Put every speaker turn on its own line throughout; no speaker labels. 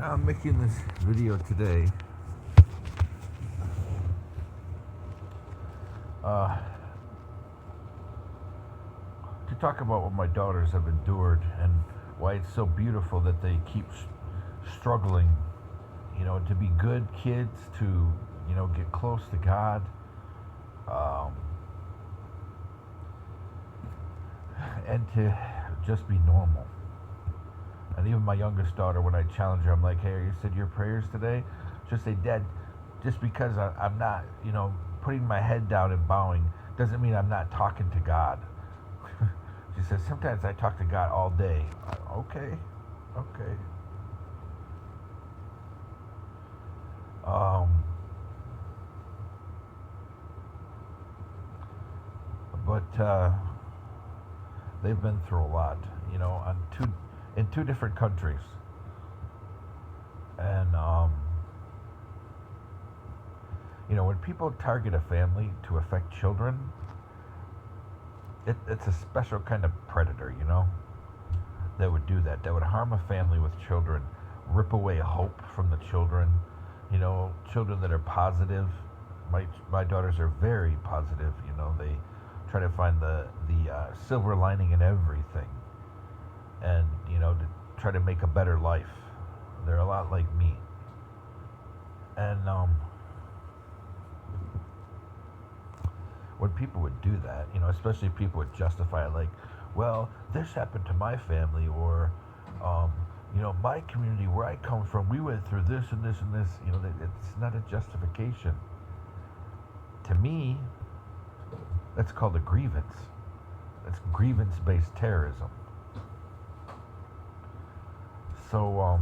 I'm making this video today uh, to talk about what my daughters have endured and why it's so beautiful that they keep struggling, to be good kids, to, get close to God, um, and to just be normal. And even my youngest daughter, when I challenge her, I'm like, hey, you said your prayers today? She'll say, Dad, just because I'm not, putting my head down and bowing doesn't mean I'm not talking to God. She says, sometimes I talk to God all day. Okay, okay. Um, but they've been through a lot, in two different countries. And, when people target a family to affect children, it's a special kind of predator, that would do that, that would harm a family with children, rip away hope from the children, children that are positive. My daughters are very positive, they try to find the silver lining in everything, and, to try to make a better life. They're a lot like me. And, when people would do that, especially people would justify it like, well, this happened to my family, or, my community where I come from, we went through this and this and this. It's not a justification. To me, that's called a grievance. That's grievance-based terrorism. So,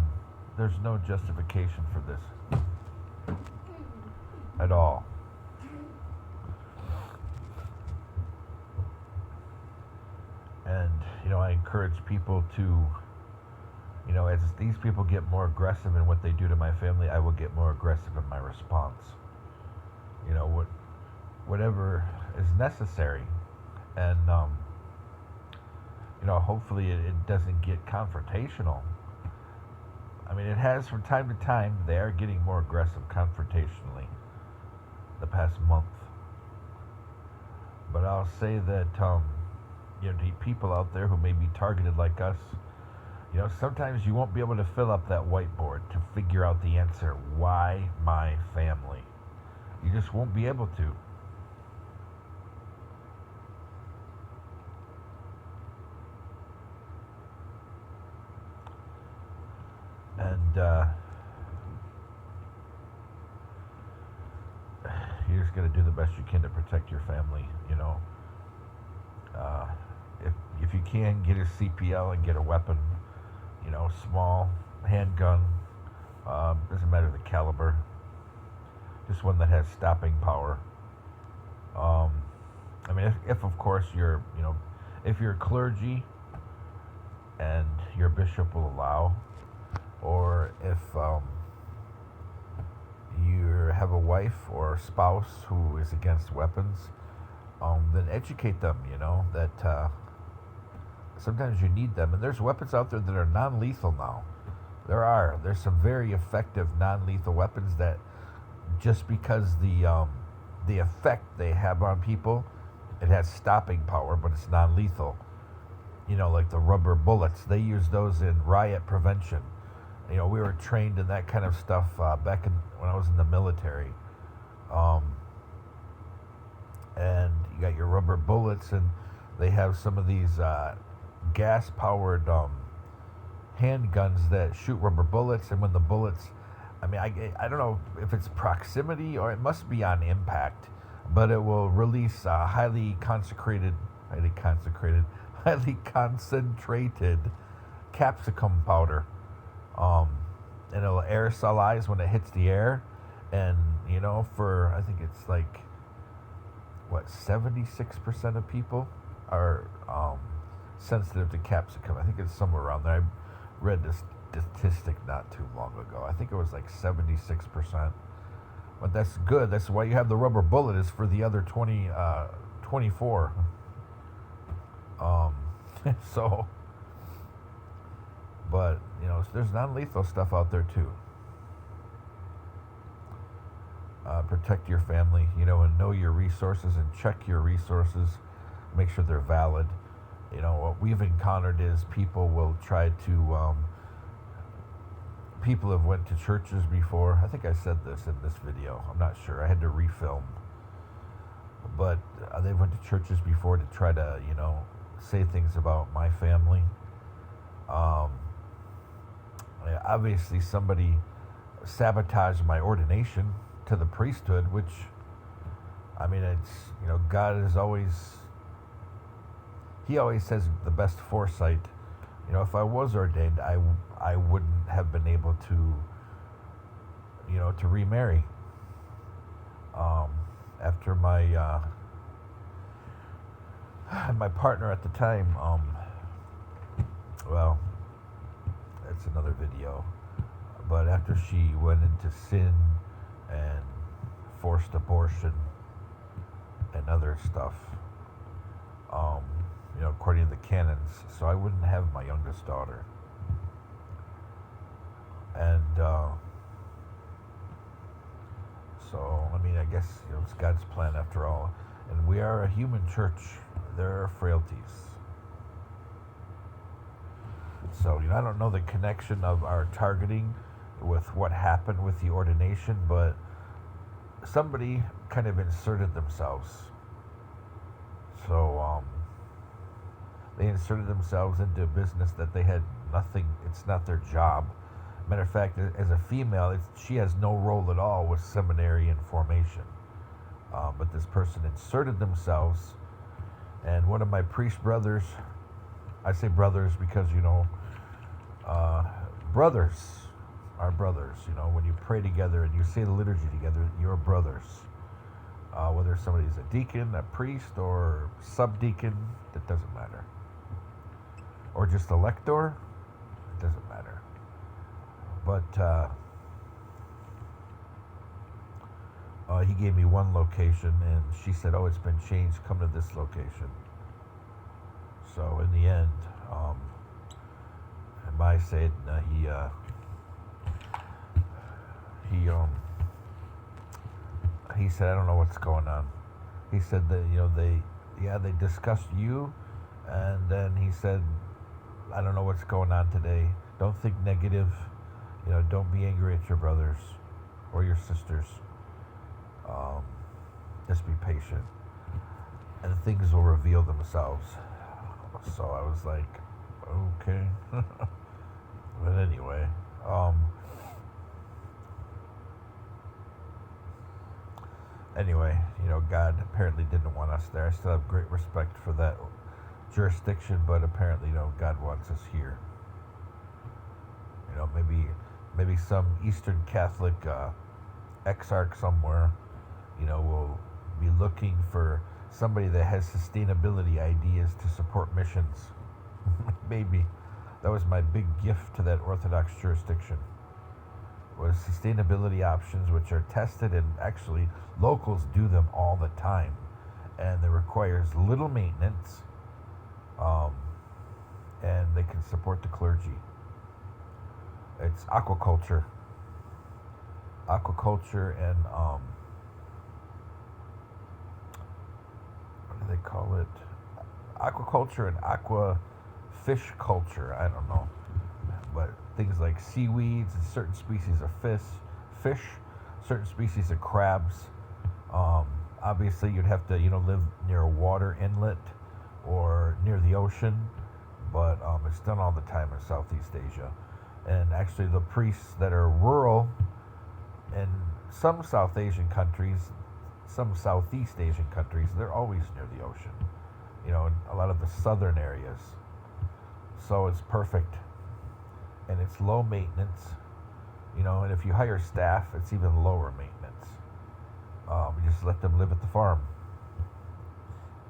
there's no justification for this at all. And, I encourage people to, as these people get more aggressive in what they do to my family, I will get more aggressive in my response. Whatever is necessary. And, hopefully it doesn't get confrontational. I mean, it has from time to time. They are getting more aggressive confrontationally the past month. But I'll say that, the people out there who may be targeted like us, sometimes you won't be able to fill up that whiteboard to figure out the answer. Why my family? You just won't be able to. And you're just going to do the best you can to protect your family, if you can, get a CPL and get a weapon, small handgun, doesn't matter the caliber, just one that has stopping power. I mean, if of course if you're clergy and your bishop will allow, or if you have a wife or a spouse who is against weapons, then educate them, that sometimes you need them. And there's weapons out there that are non-lethal now. There's some very effective non-lethal weapons that, just because the effect they have on people, it has stopping power, but it's non-lethal. Like the rubber bullets. They use those in riot prevention. We were trained in that kind of stuff back when I was in the military. And you got your rubber bullets, and they have some of these gas-powered handguns that shoot rubber bullets, and when the bullets, I don't know if it's proximity or it must be on impact, but it will release highly concentrated capsicum powder, and it'll aerosolize when it hits the air, and for, I think it's like, 76% of people are sensitive to capsicum. I think it's somewhere around there. I read this statistic not too long ago. I think it was like 76%. But that's good. That's why you have the rubber bullet, is for the other 24. So But there's non-lethal stuff out there too. Protect your family, and know your resources and check your resources. Make sure they're valid. What we've encountered is people will try to. People have went to churches before. I think I said this in this video. I'm not sure. I had to refilm. But they went to churches before to try to, say things about my family. Obviously, somebody sabotaged my ordination to the priesthood, which, it's, God is always, He always has the best foresight. If I was ordained, I wouldn't have been able to, to remarry. After my partner at the time, well, that's another video. But after she went into sin and forced abortion and other stuff, according to the canons, so I wouldn't have my youngest daughter. And so, I guess it's God's plan after all. And we are a human church. There are frailties. So, I don't know the connection of our targeting with what happened with the ordination, but somebody kind of inserted themselves. So, they inserted themselves into a business that they had nothing, it's not their job. Matter of fact, as a female, she has no role at all with seminary and formation. But this person inserted themselves, and one of my priest brothers, I say brothers because, brothers are brothers. When you pray together and you say the liturgy together, you're brothers. Whether somebody's a deacon, a priest, or subdeacon, it doesn't matter. Or just a lector, it doesn't matter. But he gave me one location, and she said, "Oh, it's been changed. Come to this location." So in the end, my said he said, "I don't know what's going on." He said that they discussed you, and then he said, "I don't know what's going on today. Don't think negative. Don't be angry at your brothers or your sisters. Just be patient, and things will reveal themselves." So I was like, okay. But anyway, God apparently didn't want us there. I still have great respect for that jurisdiction, but apparently, God wants us here. Maybe some Eastern Catholic exarch somewhere, will be looking for somebody that has sustainability ideas to support missions. Maybe. That was my big gift to that Orthodox jurisdiction, was sustainability options, which are tested, and actually locals do them all the time, and it requires little maintenance, and they can support the clergy. It's aquaculture and what do they call it? Aquaculture and aqua fish culture. I don't know, but things like seaweeds and certain species of fish, certain species of crabs. Obviously, you'd have to live near a water inlet or near the ocean, but it's done all the time in Southeast Asia. And actually, the priests that are rural in some South Asian countries, some Southeast Asian countries, they're always near the ocean, in a lot of the southern areas. So it's perfect, and it's low maintenance, and if you hire staff, it's even lower maintenance. You just let them live at the farm,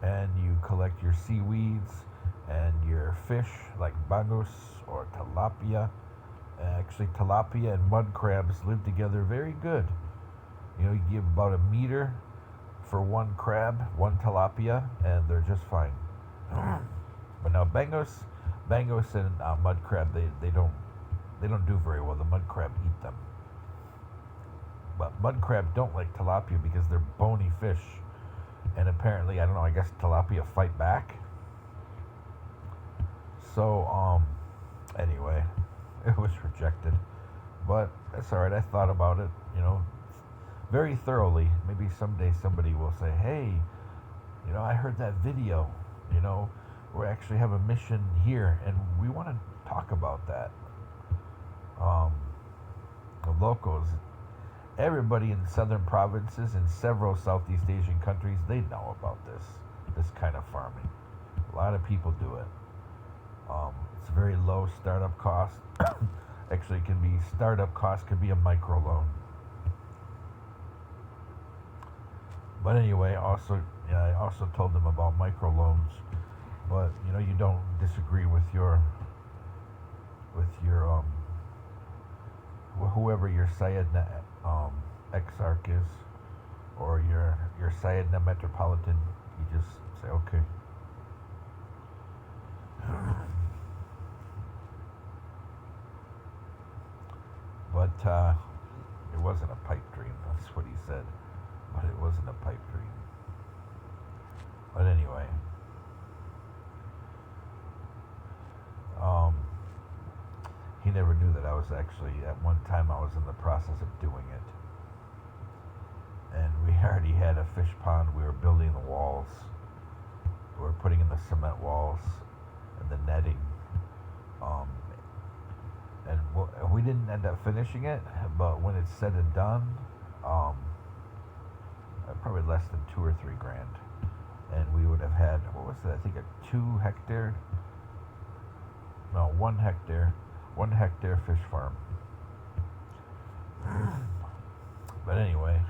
and you collect your seaweeds and your fish like bangus or tilapia. Actually, tilapia and mud crabs live together very good. You give about a meter for one crab, one tilapia, and they're just fine. But now bangus Mangus and mud crab, they don't do very well. The mud crab eat them, but mud crab don't like tilapia because they're bony fish, and apparently I don't know. I guess tilapia fight back. So anyway, it was rejected, but that's all right. I thought about it, very thoroughly. Maybe someday somebody will say, "Hey, I heard that video. You know, we actually have a mission here, and we want to talk about that." Um, the locals, everybody in southern provinces and several Southeast Asian countries, they know about this kind of farming. A lot of people do it. It's very low startup cost. Actually, startup cost can be a micro loan. But anyway, I also told them about microloans. But you don't disagree with your whoever your Sayadna exarch is, or your Sayadna metropolitan. You just say okay. But it wasn't a pipe dream. That's what he said. But it wasn't a pipe dream. But anyway, he never knew that I was actually, at one time I was in the process of doing it. And we already had a fish pond. We were building the walls. We were putting in the cement walls and the netting. And we didn't end up finishing it, but when it's said and done, probably less than $2 or $3 grand. And we would have had, what was it? I think a 1 hectare fish farm. But anyway,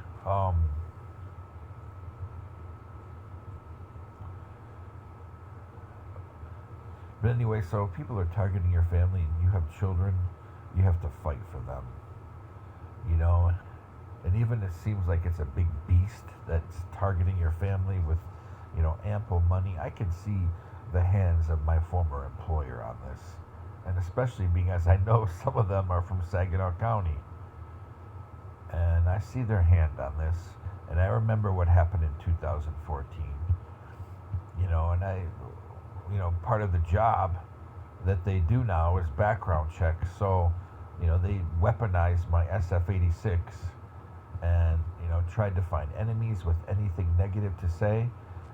so people are targeting your family, and you have children, you have to fight for them, and even it seems like it's a big beast that's targeting your family with, ample money. I can see the hands of my former employer on this, and especially being as I know some of them are from Saginaw County, and I see their hand on this, and I remember what happened in 2014, and part of the job that they do now is background checks. So, they weaponized my SF-86 and, tried to find enemies with anything negative to say.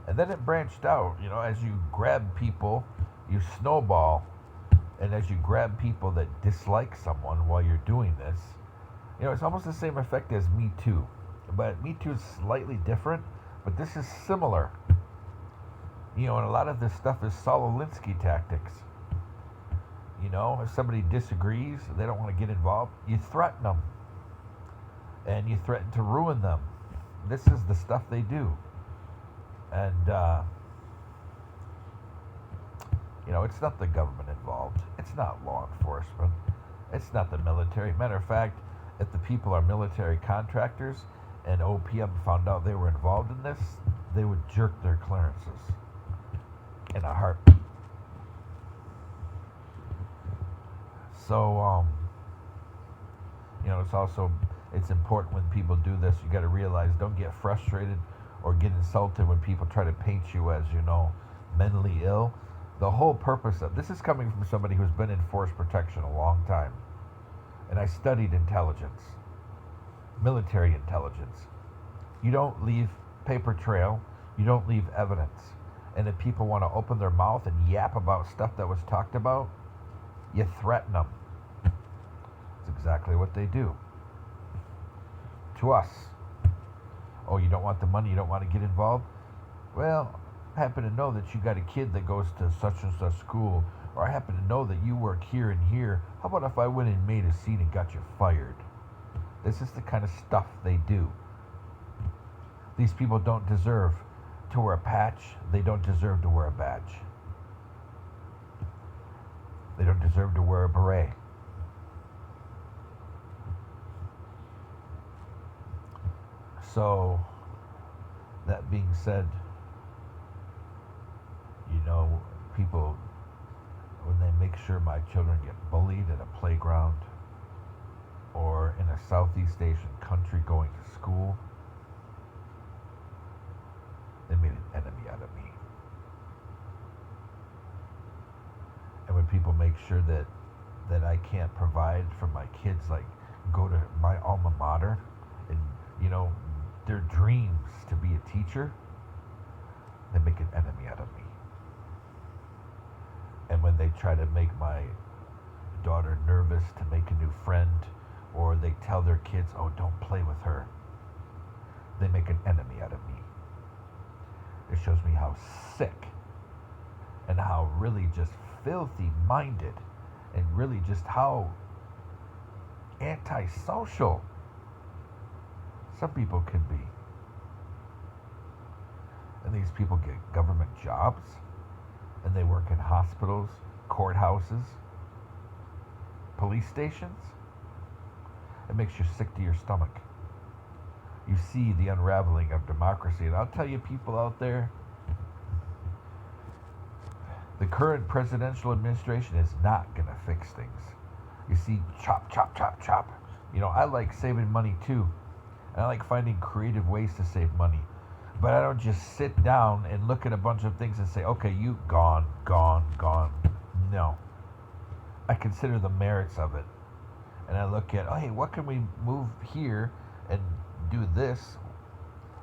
And then it branched out, as you grab people, you snowball. And as you grab people that dislike someone while you're doing this, it's almost the same effect as Me Too. But Me Too is slightly different, but this is similar. And a lot of this stuff is Saul Alinsky tactics. If somebody disagrees, they don't want to get involved, you threaten them. And you threaten to ruin them. This is the stuff they do. And, it's not the government involved. It's not law enforcement. It's not the military. Matter of fact, if the people are military contractors and OPM found out they were involved in this, they would jerk their clearances in a heartbeat. So, it's important when people do this, you got to realize, don't get frustrated or get insulted when people try to paint you as, mentally ill. The whole purpose of this is coming from somebody who's been in force protection a long time. And I studied intelligence, military intelligence. You don't leave paper trail, you don't leave evidence. And if people want to open their mouth and yap about stuff that was talked about, you threaten them. It's exactly what they do to us. Oh, you don't want the money, you don't want to get involved? Well, I happen to know that you got a kid that goes to such and such school, or I happen to know that you work here and here. How about if I went and made a scene and got you fired? This is the kind of stuff they do. These people don't deserve to wear a patch. They don't deserve to wear a badge. They don't deserve to wear a beret. So, that being said, people, when they make sure my children get bullied at a playground or in a Southeast Asian country going to school. They made an enemy out of me. And when people make sure that I can't provide for my kids, like go to my alma mater and, their dreams to be a teacher, they make an enemy out of me. And when they try to make my daughter nervous to make a new friend, or they tell their kids, oh, don't play with her, they make an enemy out of me. It shows me how sick and how really just filthy minded and really just how antisocial some people can be. And these people get government jobs, and they work in hospitals, courthouses, police stations. It makes you sick to your stomach. You see the unraveling of democracy. And I'll tell you, people out there, the current presidential administration is not going to fix things. You see, chop, chop, chop, chop. I like saving money too. And I like finding creative ways to save money. But I don't just sit down and look at a bunch of things and say, okay, you gone, gone, gone. No. I consider the merits of it. And I look at, oh, hey, what can we move here and do this?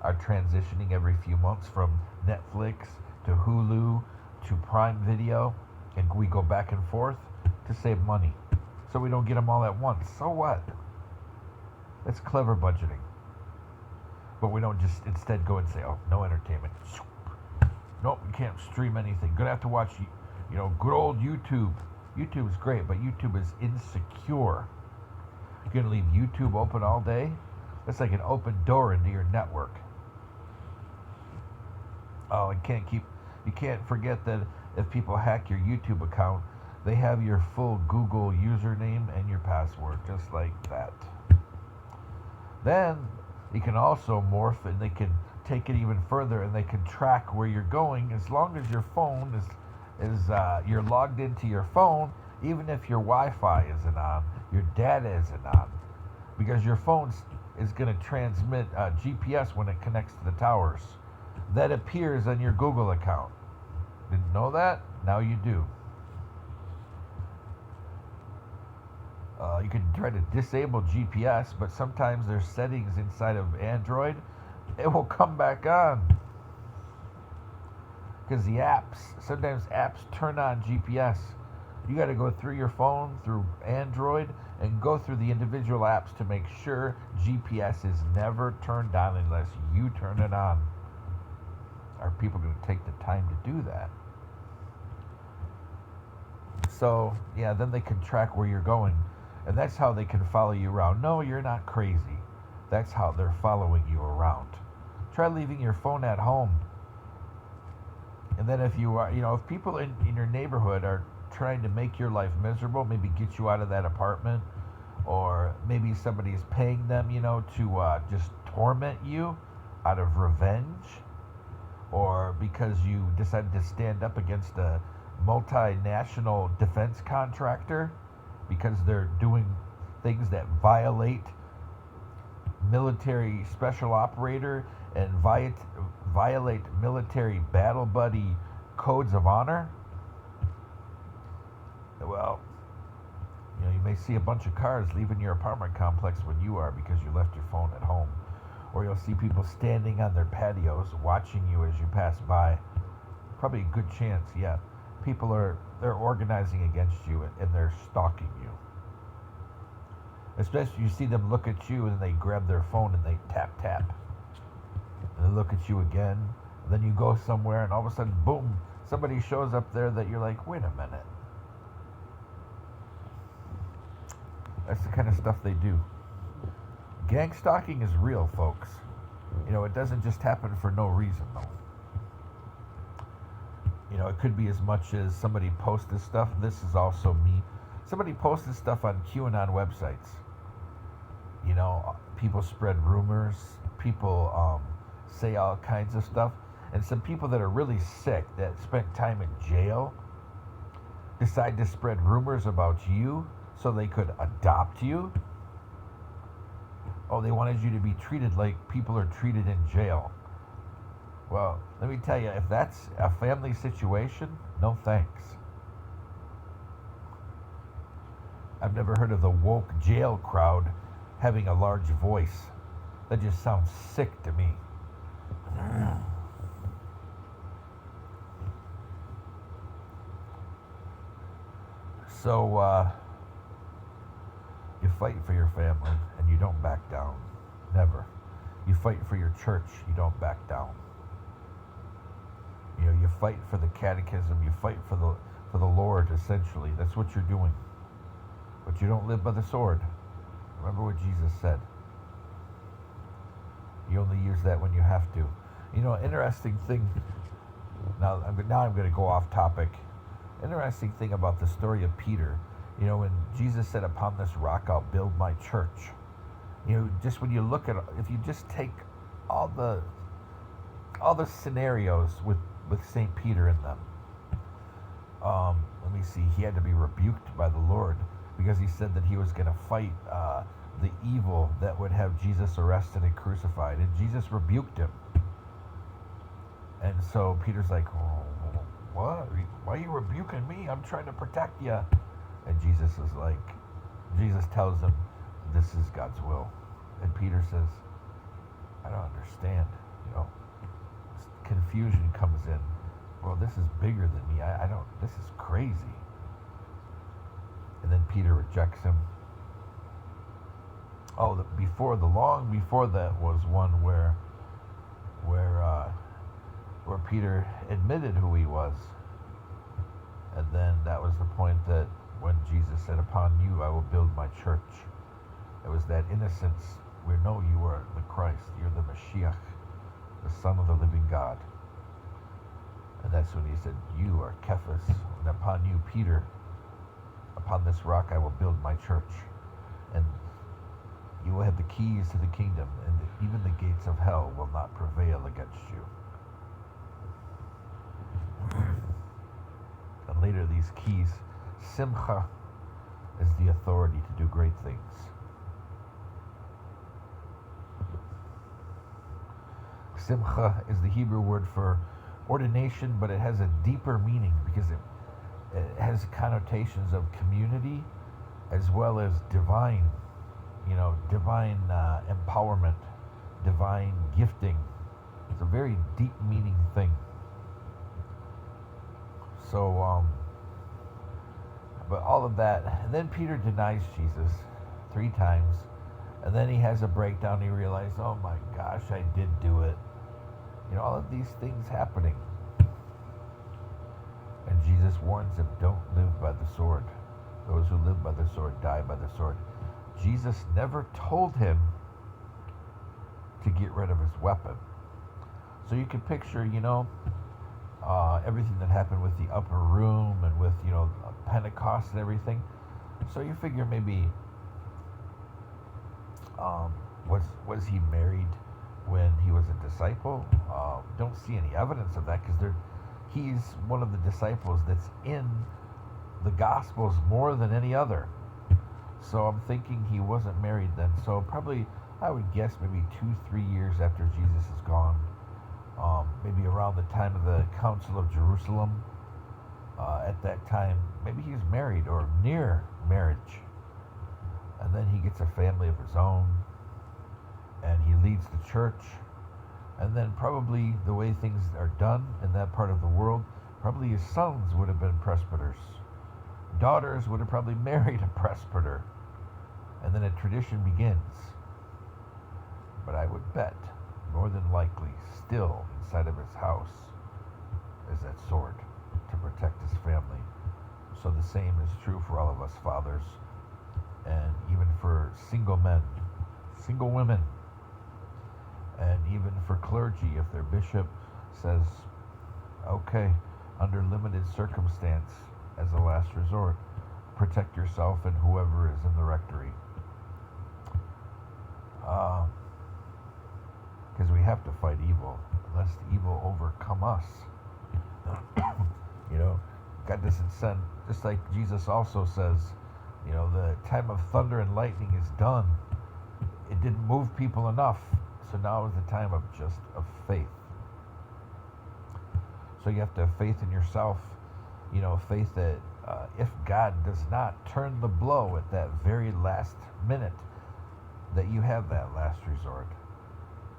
Are transitioning every few months from Netflix to Hulu to Prime Video, and we go back and forth to save money. So we don't get them all at once. So what? That's clever budgeting. But we don't just instead go and say, oh, no entertainment. Nope, we can't stream anything. Gonna have to watch, good old YouTube. YouTube is great, but YouTube is insecure. You're gonna leave YouTube open all day? That's like an open door into your network. Oh, you can't forget that if people hack your YouTube account, they have your full Google username and your password, just like that. Then you can also morph, and they can take it even further, and they can track where you're going as long as your phone is you're logged into your phone, even if your Wi-Fi isn't on, your data isn't on, because your phone is going to transmit GPS when it connects to the towers. That appears on your Google account. Didn't know that? Now you do. You can try to disable GPS, but sometimes there's settings inside of Android. It will come back on. Because sometimes apps turn on GPS. You got to go through your phone, through Android, and go through the individual apps to make sure GPS is never turned on unless you turn it on. Are people going to take the time to do that? So, yeah, then they can track where you're going. And that's how they can follow you around. No, you're not crazy. That's how they're following you around. Try leaving your phone at home. And then if you are, if people in your neighborhood are trying to make your life miserable, maybe get you out of that apartment, or maybe somebody's paying them, to just torment you out of revenge, or because you decided to stand up against a multinational defense contractor because they're doing things that violate military special operator and violate military battle buddy codes of honor. Well, you may see a bunch of cars leaving your apartment complex when you are, because you left your phone at home. Or you'll see people standing on their patios watching you as you pass by. Probably a good chance, yeah. They're organizing against you, and they're stalking you. Especially you see them look at you and they grab their phone and they tap. And they look at you again. And then you go somewhere and all of a sudden, boom, somebody shows up there that you're like, wait a minute. That's the kind of stuff they do. Gang stalking is real, folks. It doesn't just happen for no reason, though. It could be as much as somebody posted stuff. This is also me. Somebody posted stuff on QAnon websites. People spread rumors. People say all kinds of stuff. And some people that are really sick, that spent time in jail, decide to spread rumors about you so they could adopt you. Oh, they wanted you to be treated like people are treated in jail. Well, let me tell you, if that's a family situation, no thanks. I've never heard of the woke jail crowd having a large voice. That just sounds sick to me. So, you fight for your family and you don't back down. Never. You fight for your church, you don't back down. You know, you fight for the catechism, you fight for the Lord, essentially. That's what you're doing. But you don't live by the sword. Remember what Jesus said. You only use that when you have to. You know, interesting thing. Now I'm going to go off topic. Interesting thing about the story of Peter. You know, when Jesus said, "Upon this rock I'll build my church." You know, just when you look at, if you just take all the scenarios with Saint Peter in them. Let me see. He had to be rebuked by the Lord because he said that he was going to fight the evil that would have Jesus arrested and crucified, and Jesus rebuked him. And so Peter's like, "Oh, what? Why are you rebuking me? I'm trying to protect you." And Jesus tells him, "This is God's will." And Peter says, "I don't understand." You know, confusion comes in. Well, this is bigger than me. I don't. This is crazy. And then Peter rejects him. Oh, long before that was one where Peter admitted who he was, and then that was the point that when Jesus said, "Upon you I will build my church," it was that innocence where no, you are the Christ, you're the Mashiach, the Son of the living God. And that's when he said, "You are Cephas, and upon you, Peter, upon this rock I will build my church, and you will have the keys to the kingdom, and even the gates of hell will not prevail against you." And later these keys, Simcha is the authority to do great things. Simcha is the Hebrew word for ordination, but it has a deeper meaning because it has connotations of community as well as divine, divine empowerment, divine gifting. It's a very deep meaning thing. So, but all of that, and then Peter denies Jesus 3 times, and then he has a breakdown. He realizes, oh my gosh, I did do it. You know, all of these things happening. And Jesus warns him, don't live by the sword. Those who live by the sword die by the sword. Jesus never told him to get rid of his weapon. So you can picture, everything that happened with the upper room and with, Pentecost and everything. So you figure maybe, was he married when he was a disciple? Don't see any evidence of that because he's one of the disciples that's in the Gospels more than any other. So I'm thinking he wasn't married then. So probably, I would guess maybe 2-3 years after Jesus is gone, maybe around the time of the Council of Jerusalem. At that time, maybe he's married or near marriage. And then he gets a family of his own, and he leads the church. And then probably the way things are done in that part of the world, probably his sons would have been presbyters. Daughters would have probably married a presbyter. And then a tradition begins. But I would bet, more than likely, still inside of his house is that sword to protect his family. So the same is true for all of us fathers, and even for single men, single women, and even for clergy, if their bishop says, okay, under limited circumstance, as a last resort, protect yourself and whoever is in the rectory. Because we have to fight evil, lest evil overcome us. God doesn't send, just like Jesus also says, the time of thunder and lightning is done. It didn't move people enough, so now is the time of faith. So you have to have faith in yourself, faith that if God does not turn the blow at that very last minute, that you have that last resort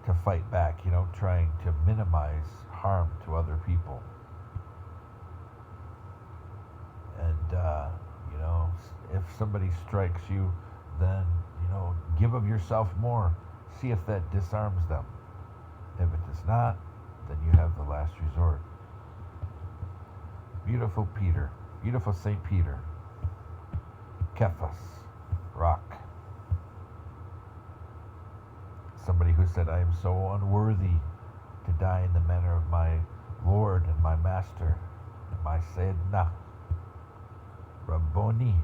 to fight back, trying to minimize harm to other people. And, if somebody strikes you, then, give of yourself more. See if that disarms them. If it does not, then you have the last resort. Beautiful Peter, beautiful St. Peter. Kephas, rock. Somebody who said, I am so unworthy to die in the manner of my Lord and my Master, my Sayyidina, Rabboni,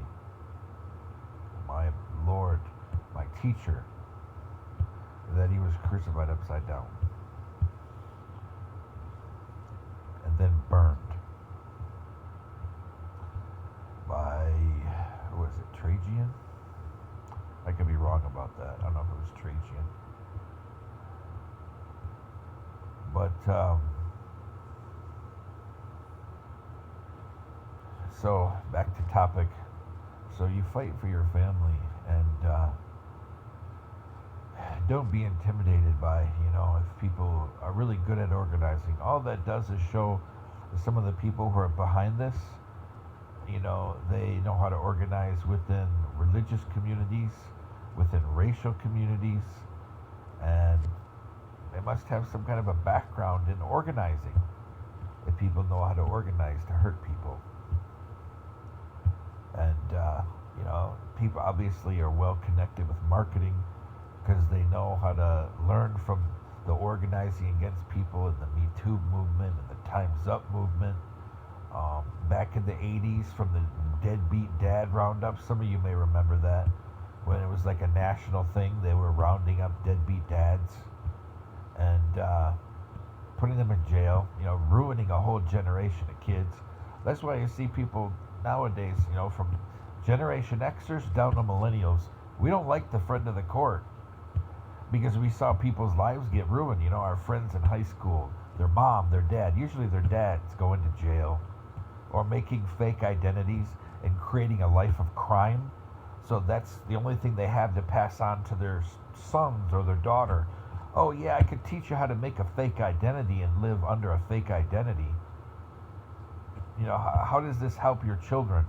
my Lord, my teacher, that he was crucified upside down and then burned by, who was it, Trajan? I could be wrong about that. I don't know if it was Trajan. But, so, back to topic. So you fight for your family, and don't be intimidated by, if people are really good at organizing. All that does is show some of the people who are behind this, they know how to organize within religious communities, within racial communities, and they must have some kind of a background in organizing if people know how to organize to hurt people. And, people obviously are well connected with marketing because they know how to learn from the organizing against people in the Me Too movement and the Time's Up movement. Back in the 80s from the Deadbeat Dad Roundup, some of you may remember that, when it was like a national thing. They were rounding up deadbeat dads and putting them in jail, ruining a whole generation of kids. That's why you see people nowadays, from Generation Xers down to millennials, we don't like the friend of the court because we saw people's lives get ruined. Our friends in high school, their mom, their dad, usually their dads go into jail or making fake identities and creating a life of crime. So that's the only thing they have to pass on to their sons or their daughter. Oh yeah, I could teach you how to make a fake identity and live under a fake identity. How does this help your children?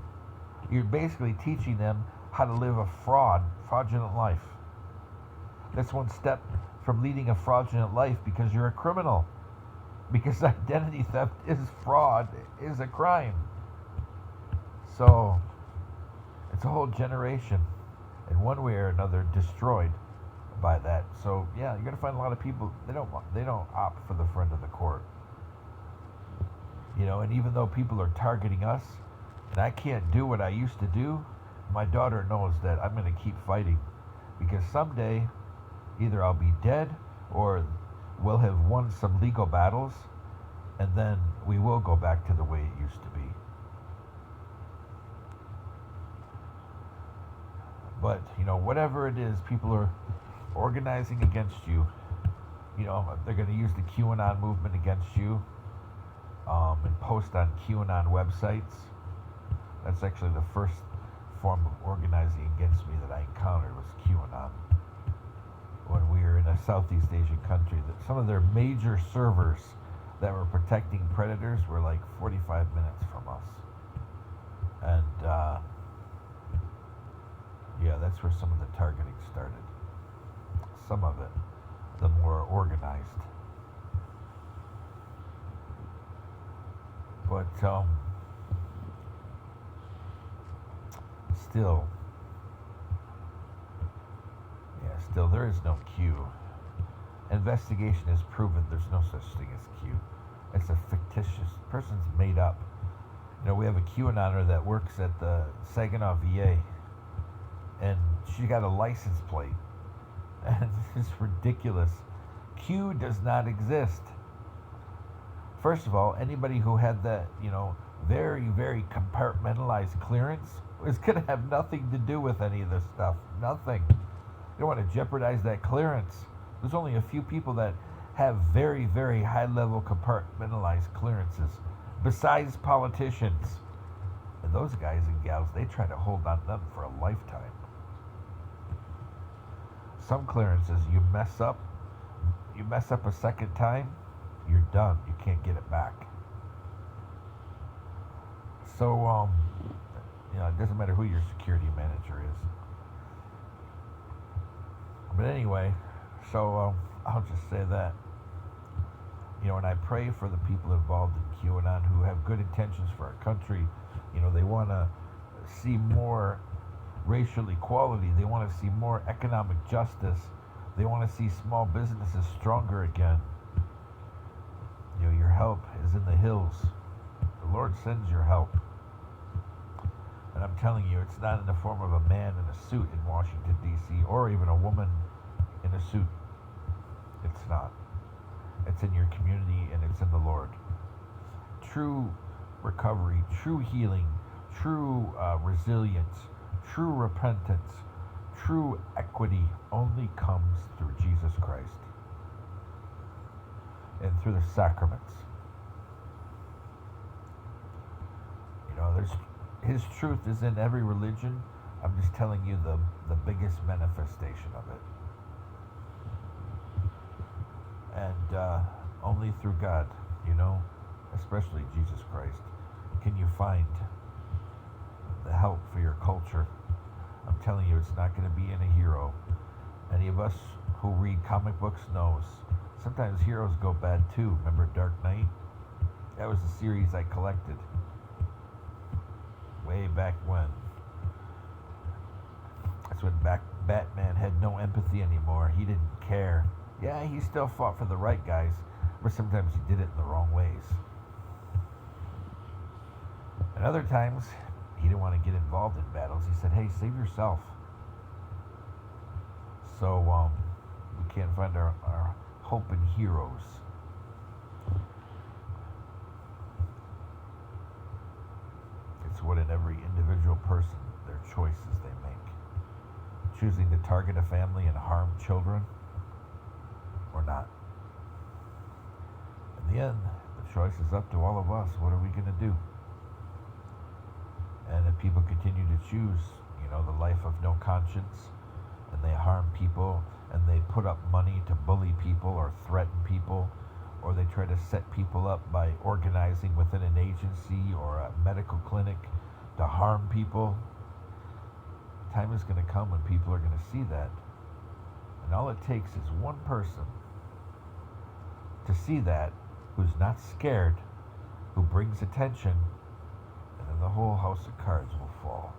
You're basically teaching them how to live a fraudulent life. That's one step from leading a fraudulent life because you're a criminal. Because identity theft is fraud, is a crime. So, it's a whole generation, in one way or another, destroyed by that. So, yeah, you're going to find a lot of people, they don't opt for the friend of the court. And even though people are targeting us, and I can't do what I used to do, my daughter knows that I'm going to keep fighting. Because someday, either I'll be dead, or we'll have won some legal battles, and then we will go back to the way it used to be. But, whatever it is, people are organizing against you. They're going to use the QAnon movement against you. And post on QAnon websites. That's actually the first form of organizing against me that I encountered was QAnon. When we were in a Southeast Asian country, that some of their major servers that were protecting predators were like 45 minutes from us. And yeah, that's where some of the targeting started. Some of it, the more organized. But still, there is no Q. Investigation has proven there's no such thing as Q. It's a fictitious person's made up. We have a QAnoner that works at the Saginaw VA, and she got a license plate, and it's ridiculous. Q does not exist. First of all, anybody who had that, very, very compartmentalized clearance is going to have nothing to do with any of this stuff. Nothing. You don't want to jeopardize that clearance. There's only a few people that have very, very high level compartmentalized clearances, besides politicians. And those guys and gals, they try to hold on to them for a lifetime. Some clearances, you mess up a second time, you're done. You can't get it back. So, it doesn't matter who your security manager is. But anyway, so I'll just say that. And I pray for the people involved in QAnon who have good intentions for our country. They want to see more racial equality. They want to see more economic justice. They want to see small businesses stronger again. Your help is in the hills. The Lord sends your help. And I'm telling you, it's not in the form of a man in a suit in Washington, D.C., or even a woman in a suit. It's not. It's in your community, and it's in the Lord. True recovery, true healing, true resilience, true repentance, true equity only comes through Jesus Christ and through the sacraments. His truth is in every religion. I'm just telling you the biggest manifestation of it. And only through God, especially Jesus Christ, can you find the help for your culture. I'm telling you, it's not going to be in a hero. Any of us who read comic books knows sometimes heroes go bad too. Remember Dark Knight? That was a series I collected way back when. That's when Batman had no empathy anymore. He didn't care. Yeah, he still fought for the right guys, but sometimes he did it in the wrong ways. And other times, he didn't want to get involved in battles. He said, hey, save yourself. So we can't find our hope in heroes. It's what in every individual person, their choices they make. Choosing to target a family and harm children or not. In the end, the choice is up to all of us. What are we going to do? And if people continue to choose, the life of no conscience, and they harm people, and they put up money to bully people or threaten people, or they try to set people up by organizing within an agency or a medical clinic to harm people, time is going to come when people are going to see that. And all it takes is one person to see that, who's not scared, who brings attention, and then the whole house of cards will fall.